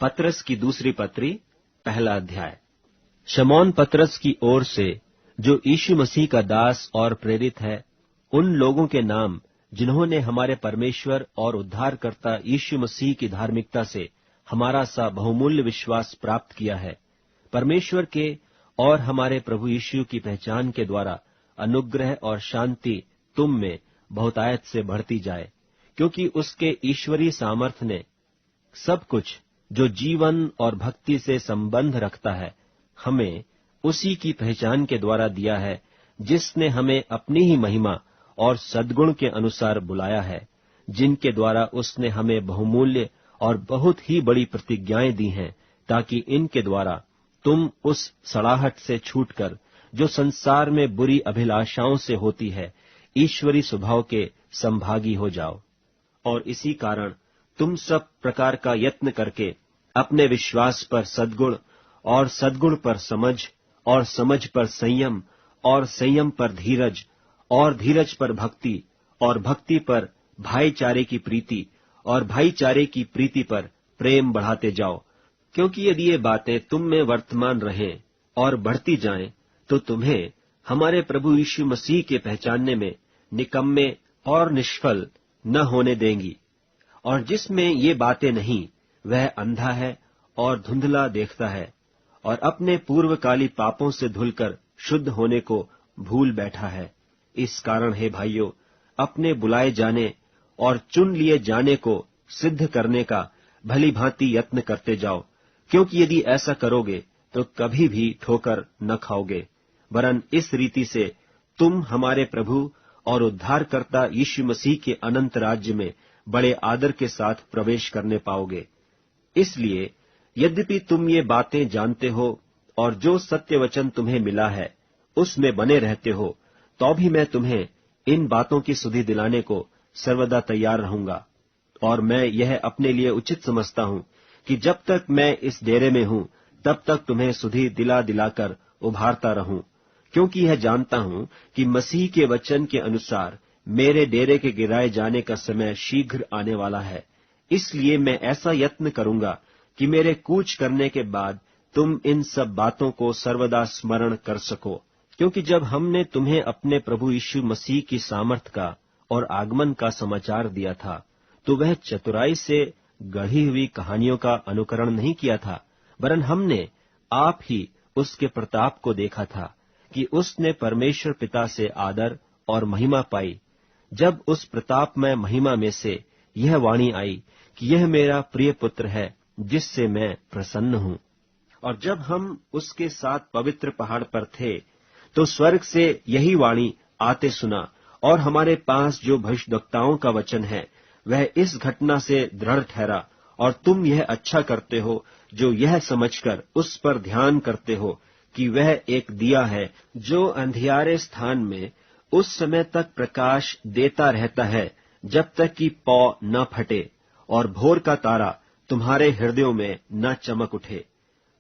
पतरस की दूसरी पत्री, पहला अध्याय। शमौन पतरस की ओर से, जो यीशु मसीह का दास और प्रेरित है, उन लोगों के नाम जिन्होंने हमारे परमेश्वर और उद्धारकर्ता यीशु मसीह की धार्मिकता से हमारा सा बहुमूल्य विश्वास प्राप्त किया है, परमेश्वर के और हमारे प्रभु यीशु की पहचान के द्वारा अनुग्रह और शांति तुम में बहुतायत से बढ़ती जाए, क्योंकि उसके ईश्वरीय सामर्थ ने सब कुछ जो जीवन और भक्ति से संबंध रखता है हमें उसी की पहचान के द्वारा दिया है, जिसने हमें अपनी ही महिमा और सद्गुण के अनुसार बुलाया है, जिनके द्वारा उसने हमें बहुमूल्य और बहुत ही बड़ी प्रतिज्ञाएं दी हैं, ताकि इनके द्वारा तुम उस सड़ाहट से छूटकर जो संसार में बुरी अभिलाषाओं से होती है, ईश्वरी स्वभाव के संभागी हो जाओ। और इसी कारण तुम सब प्रकार का यत्न करके अपने विश्वास पर सद्गुण और सद्गुण पर समझ और समझ पर संयम और संयम पर धीरज और धीरज पर भक्ति और भक्ति पर भाईचारे की प्रीति और भाईचारे की प्रीति पर प्रेम बढ़ाते जाओ, क्योंकि यदि ये बातें तुम में वर्तमान रहें और बढ़ती जाएं, तो तुम्हें हमारे प्रभु यीशु मसीह के पहचानने में निकम्मे और निष्फल न होने देंगी। और जिसमें ये बातें नहीं, वह अंधा है और धुंधला देखता है और अपने पूर्वकाली पापों से धुलकर शुद्ध होने को भूल बैठा है। इस कारण हे भाइयों, अपने बुलाए जाने और चुन लिए जाने को सिद्ध करने का भली भांति यत्न करते जाओ, क्योंकि यदि ऐसा करोगे तो कभी भी ठोकर न खाओगे, वरन इस रीति से तुम हमारे प्रभु और उद्धारकर्ता यीशु मसीह के अनंत राज्य में बड़े आदर के साथ प्रवेश करने पाओगे। इसलिए यद्यपि तुम ये बातें जानते हो और जो सत्य वचन तुम्हें मिला है उसमें बने रहते हो, तो भी मैं तुम्हें इन बातों की सुधि दिलाने को सर्वदा तैयार रहूंगा। और मैं यह अपने लिए उचित समझता हूं कि जब तक मैं इस डेरे में हूं, तब तक तुम्हें सुधि दिला दिलाकर उभारता रहूं, क्योंकि यह जानता हूं कि मसीह के वचन के अनुसार मेरे डेरे के गिराए जाने का समय शीघ्र आने वाला है। इसलिए मैं ऐसा यत्न करूंगा कि मेरे कूच करने के बाद तुम इन सब बातों को सर्वदा स्मरण कर सको, क्योंकि जब हमने तुम्हें अपने प्रभु यीशु मसीह की सामर्थ का और आगमन का समाचार दिया था, तो वह चतुराई से गढ़ी हुई कहानियों का अनुकरण नहीं किया था, वरन हमने आप ही उसके प्रताप को देखा था कि उसने परमेश्वर पिता से आदर और महिमा पाई, जब उस प्रतापमय महिमा में से यह वाणी आई कि यह मेरा प्रिय पुत्र है, जिससे मैं प्रसन्न हूं। और जब हम उसके साथ पवित्र पहाड़ पर थे, तो स्वर्ग से यही वाणी आते सुना, और हमारे पास जो भविष्यद्वक्ताओं का वचन है वह इस घटना से दृढ़ ठहरा। और तुम यह अच्छा करते हो जो यह समझकर उस पर ध्यान करते हो कि वह एक दिया है जो अंधियारे स्थान में उस समय तक प्रकाश देता रहता है जब तक कि पौ न फटे और भोर का तारा तुम्हारे हृदयों में न चमक उठे।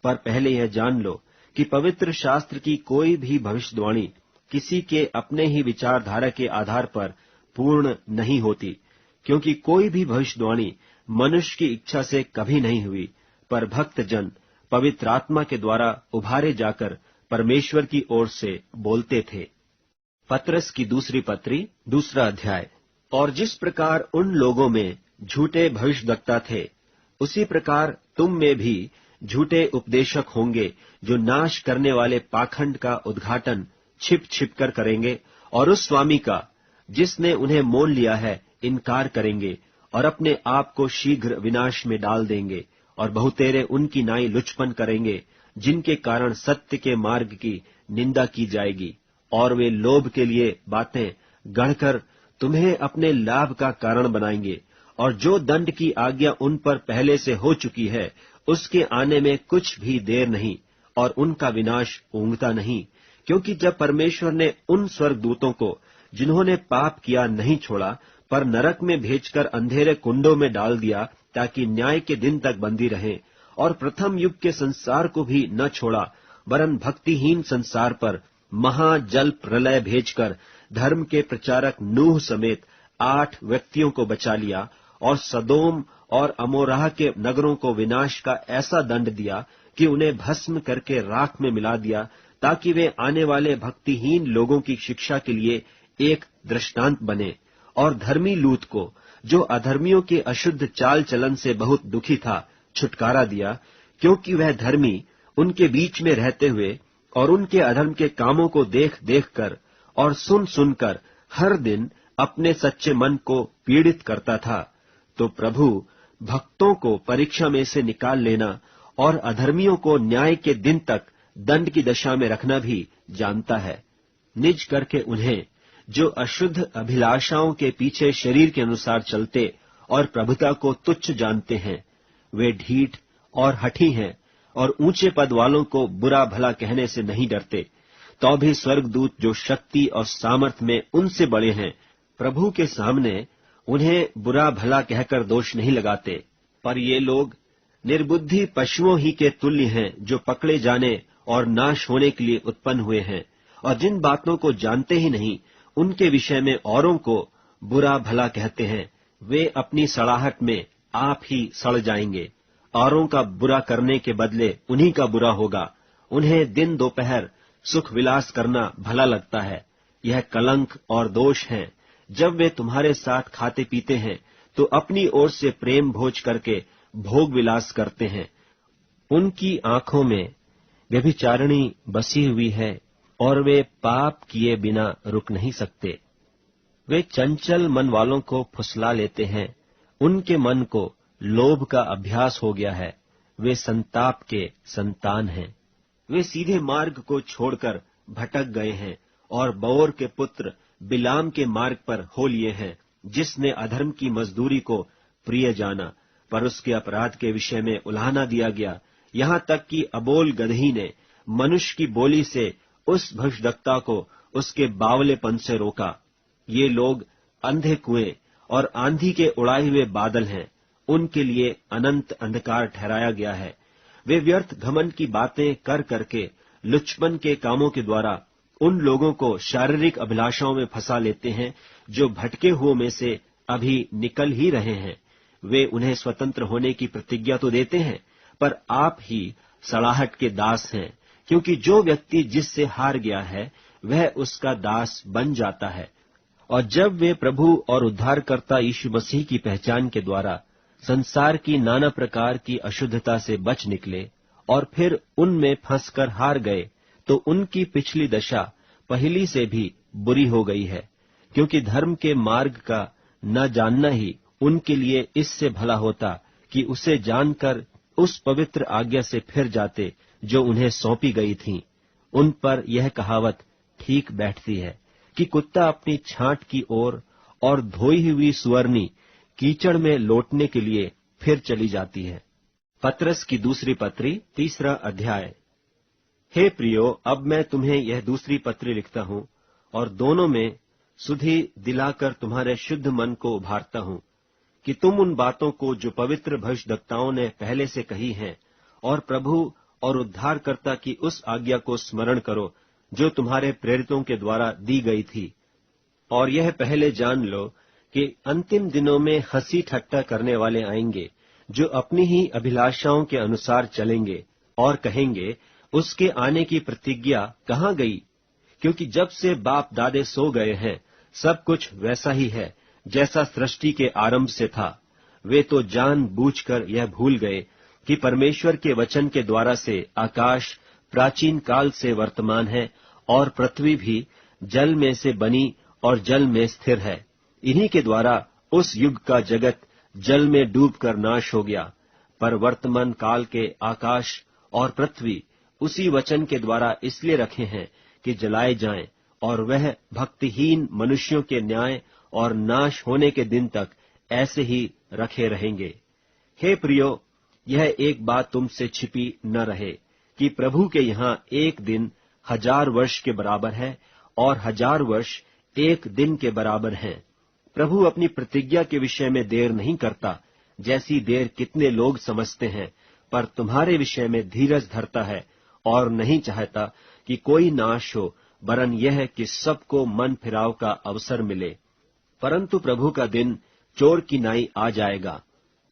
पर पहले यह जान लो कि पवित्र शास्त्र की कोई भी भविष्यवाणी किसी के अपने ही विचारधारा के आधार पर पूर्ण नहीं होती, क्योंकि कोई भी भविष्यवाणी मनुष्य की इच्छा से कभी नहीं हुई, पर भक्त जन पवित्र आत्मा के द्वारा उभारे जाकर परमेश्वर की ओर से बोलते थे। पतरस की दूसरी पत्री, दूसरा अध्याय। और जिस प्रकार उन लोगों में झूठे भविष्यद्वक्ता थे, उसी प्रकार तुम में भी झूठे उपदेशक होंगे, जो नाश करने वाले पाखंड का उद्घाटन छिप छिप कर करेंगे और उस स्वामी का जिसने उन्हें मोल लिया है इनकार करेंगे और अपने आप को शीघ्र विनाश में डाल देंगे। और बहुतेरे उनकी नाई लुचपन करेंगे, जिनके कारण सत्य के मार्ग की निंदा की जाएगी, और वे लोभ के लिए बातें गढ़कर तुम्हें अपने लाभ का कारण बनाएंगे। और जो दंड की आज्ञा उन पर पहले से हो चुकी है, उसके आने में कुछ भी देर नहीं, और उनका विनाश ऊँघता नहीं, क्योंकि जब परमेश्वर ने उन स्वर्गदूतों को जिन्होंने पाप किया नहीं छोड़ा, पर नरक में भेजकर अंधेरे कुंडों में डाल दिया, ताकि न्याय के दिन तक बंदी रहें, और प्रथम युग के संसार को भी न छोड़ा, वरन भक्तिहीन संसार पर महाजल प्रलय भेजकर धर्म के प्रचारक नूह समेत 8 व्यक्तियों को बचा लिया, और सदोम और अमोराह के नगरों को विनाश का ऐसा दंड दिया कि उन्हें भस्म करके राख में मिला दिया, ताकि वे आने वाले भक्तिहीन लोगों की शिक्षा के लिए एक दृष्टांत बने। और धर्मी लूत को, जो अधर्मियों के अशुद्ध चाल चलन से बहुत दुखी था, छुटकारा दिया, क्योंकि वह धर्मी उनके बीच में रहते हुए और उनके अधर्म के कामों को देख देख कर और सुन सुनकर हर दिन अपने सच्चे मन को पीड़ित करता था। तो प्रभु भक्तों को परीक्षा में से निकाल लेना और अधर्मियों को न्याय के दिन तक दंड की दशा में रखना भी जानता है। निज करके उन्हें, जो अशुद्ध अभिलाषाओं के पीछे शरीर के अनुसार चलते और प्रभुता को तुच्छ जानते हैं, वे ढीठ और हठी हैं और ऊंचे पद वालों को बुरा भला कहने से नहीं डरते। तो भी स्वर्गदूत, जो शक्ति और सामर्थ में उनसे बड़े हैं, प्रभु के सामने उन्हें बुरा भला कहकर दोष नहीं लगाते। पर ये लोग निर्बुद्धि पशुओं ही के तुल्य हैं, जो पकड़े जाने और नाश होने के लिए उत्पन्न हुए हैं, और जिन बातों को जानते ही नहीं, उनके विषय में औरों को बुरा भला कहते हैं। वे अपनी सड़ाहट में आप ही सड़ जाएंगे। औरों का बुरा करने के बदले उन्हीं का बुरा होगा। उन्हें दिन दोपहर सुख विलास करना भला लगता है। यह कलंक और दोष है। जब वे तुम्हारे साथ खाते पीते हैं, तो अपनी ओर से प्रेम भोज करके भोग विलास करते हैं। उनकी आंखों में व्यभिचारिणी बसी हुई है और वे पाप किए बिना रुक नहीं सकते। वे चंचल मन वालों को फुसला लेते हैं। उनके मन को लोभ का अभ्यास हो गया है। वे संताप के संतान हैं। वे सीधे मार्ग को छोड़कर भटक गए हैं और बओर के पुत्र बिलाम के मार्ग पर हो लिए हैं, जिसने अधर्म की मजदूरी को प्रिय जाना, पर उसके अपराध के विषय में उलाहना दिया गया। यहाँ तक कि अबोल गदही ने मनुष्य की बोली से उस भविष्यद्वक्ता को उसके बावलेपन से रोका। ये लोग अंधे कुएं और आंधी के उड़ाए हुए बादल हैं। उनके लिए अनंत अंधकार ठहराया गया है। वे व्यर्थ घमंड की बातें कर करके लुच्चपन के कामों के द्वारा उन लोगों को शारीरिक अभिलाषाओं में फंसा लेते हैं, जो भटके हुओं में से अभी निकल ही रहे हैं। वे उन्हें स्वतंत्र होने की प्रतिज्ञा तो देते हैं, पर आप ही सड़ाहट के दास हैं, क्योंकि जो व्यक्ति जिससे हार गया है, वह उसका दास बन जाता है। और जब वे प्रभु और उद्धारकर्ता यीशु मसीह की पहचान के द्वारा संसार की नाना प्रकार की अशुद्धता से बच निकले और फिर उनमें फंसकर हार गए, तो उनकी पिछली दशा पहली से भी बुरी हो गई है, क्योंकि धर्म के मार्ग का न जानना ही उनके लिए इससे भला होता कि उसे जानकर उस पवित्र आज्ञा से फिर जाते जो उन्हें सौंपी गई थी। उन पर यह कहावत ठीक बैठती है कि कुत्ता अपनी छांट की ओर और धोई हुई सुअरनी कीचड़ में लौटने के लिए फिर चली जाती है। पतरस की दूसरी पत्री, 3 अध्याय। हे प्रियो, अब मैं तुम्हें यह दूसरी पत्री लिखता हूँ और दोनों में सुधि दिलाकर तुम्हारे शुद्ध मन को उभारता हूँ कि तुम उन बातों को जो पवित्र भविष्यद्वक्ताओं ने पहले से कही हैं और प्रभु और उद्धारकर्ता की उस आज्ञा को स्मरण करो जो तुम्हारे प्रेरितों के द्वारा दी गई थी। और यह पहले जान लो कि अंतिम दिनों में हंसी ठट्टा करने वाले आएंगे, जो अपनी ही अभिलाषाओं के अनुसार चलेंगे और कहेंगे, उसके आने की प्रतिज्ञा कहाँ गई? क्योंकि जब से बाप दादे सो गए हैं, सब कुछ वैसा ही है जैसा सृष्टि के आरंभ से था। वे तो जान बूझकर यह भूल गए कि परमेश्वर के वचन के द्वारा से आकाश प्राचीन काल से वर्तमान है और पृथ्वी भी जल में से बनी और जल में स्थिर है। इन्हीं के द्वारा उस युग का जगत जल में डूबकर नाश हो गया। पर वर्तमान काल के आकाश और पृथ्वी उसी वचन के द्वारा इसलिए रखे हैं कि जलाए जाएं, और वह भक्तिहीन मनुष्यों के न्याय और नाश होने के दिन तक ऐसे ही रखे रहेंगे। हे प्रियो, यह एक बात तुमसे छिपी न रहे कि प्रभु के यहाँ एक दिन 1000 वर्ष के बराबर है और 1000 वर्ष एक दिन के बराबर हैं। प्रभु अपनी प्रतिज्ञा के विषय में देर नहीं करता, जैसी देर कितने लोग समझते हैं, पर तुम्हारे विषय में धीरज धरता है और नहीं चाहता कि कोई नाश हो, वरन यह कि सबको मन फिराव का अवसर मिले। परंतु प्रभु का दिन चोर की नाई आ जाएगा,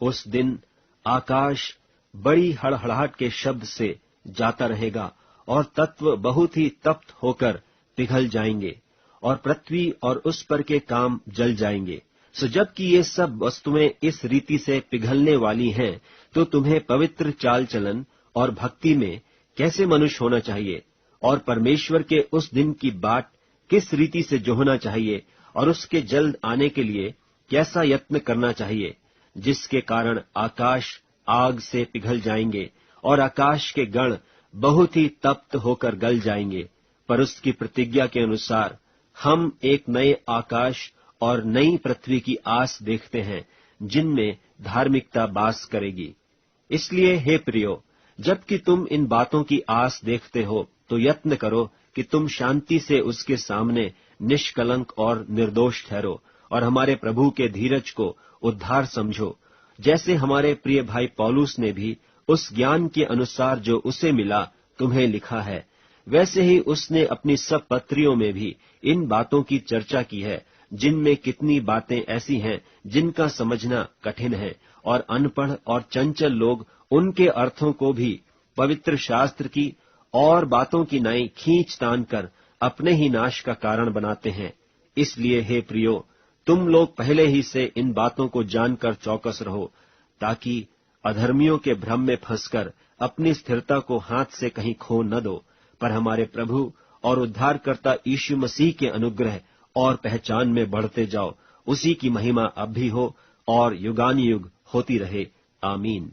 उस दिन आकाश बड़ी हड़हड़ाहट के शब्द से जाता रहेगा और तत्व बहुत ही तप्त होकर पिघल जाएंगे और पृथ्वी और उस पर के काम जल जाएंगे। सो जबकि ये सब वस्तुएं इस रीति से पिघलने वाली हैं, तो तुम्हें पवित्र चाल चलन और भक्ति में कैसे मनुष्य होना चाहिए और परमेश्वर के उस दिन की बाट किस रीति से जोहना चाहिए और उसके जल्द आने के लिए कैसा यत्न करना चाहिए, जिसके कारण आकाश आग से पिघल जाएंगे और आकाश के गण बहुत ही तप्त होकर गल जाएंगे। पर उसकी प्रतिज्ञा के अनुसार हम एक नए आकाश और नई पृथ्वी की आस देखते हैं, जिनमें धार्मिकता वास करेगी। इसलिए हे प्रियो, जबकि तुम इन बातों की आस देखते हो, तो यत्न करो कि तुम शांति से उसके सामने निष्कलंक और निर्दोष ठहरो और हमारे प्रभु के धीरज को उद्धार समझो, जैसे हमारे प्रिय भाई पौलुस ने भी उस ज्ञान के अनुसार जो उसे मिला तुम्हें लिखा है। वैसे ही उसने अपनी सब पत्रियों में भी इन बातों की चर्चा की है, जिनमें कितनी बातें ऐसी हैं जिनका समझना कठिन है और अनपढ़ और चंचल लोग उनके अर्थों को भी पवित्र शास्त्र की और बातों की नाई खींच तान कर अपने ही नाश का कारण बनाते हैं। इसलिए हे प्रियो, तुम लोग पहले ही से इन बातों को जानकर चौकस रहो, ताकि अधर्मियों के भ्रम में फंसकर अपनी स्थिरता को हाथ से कहीं खो न दो, पर हमारे प्रभु और उद्धारकर्ता यीशु मसीह के अनुग्रह और पहचान में बढ़ते जाओ। उसी की महिमा अब भी हो और युगानुयुग होती रहे। आमीन।